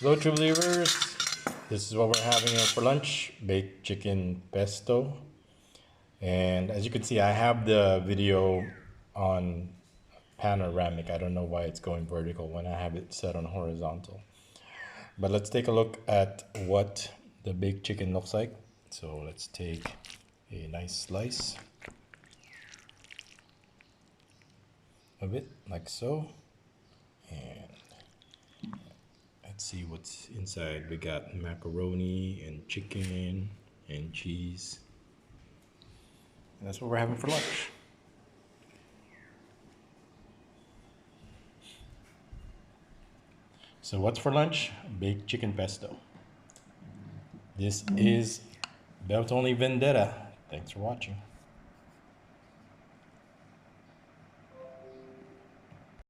Hello, true believers. This is what we're having for lunch: baked chicken pesto. And as you can see, I have the video on panoramic. I don't know why it's going vertical when I have it set on horizontal. But let's take a look at what the baked chicken looks like. So let's take a nice slice of it, like so. And let's see what's inside. We got macaroni and chicken and cheese. And that's what we're having for lunch. So what's for lunch? Baked chicken pesto. This is Beltoni Vendetta. Thanks for watching.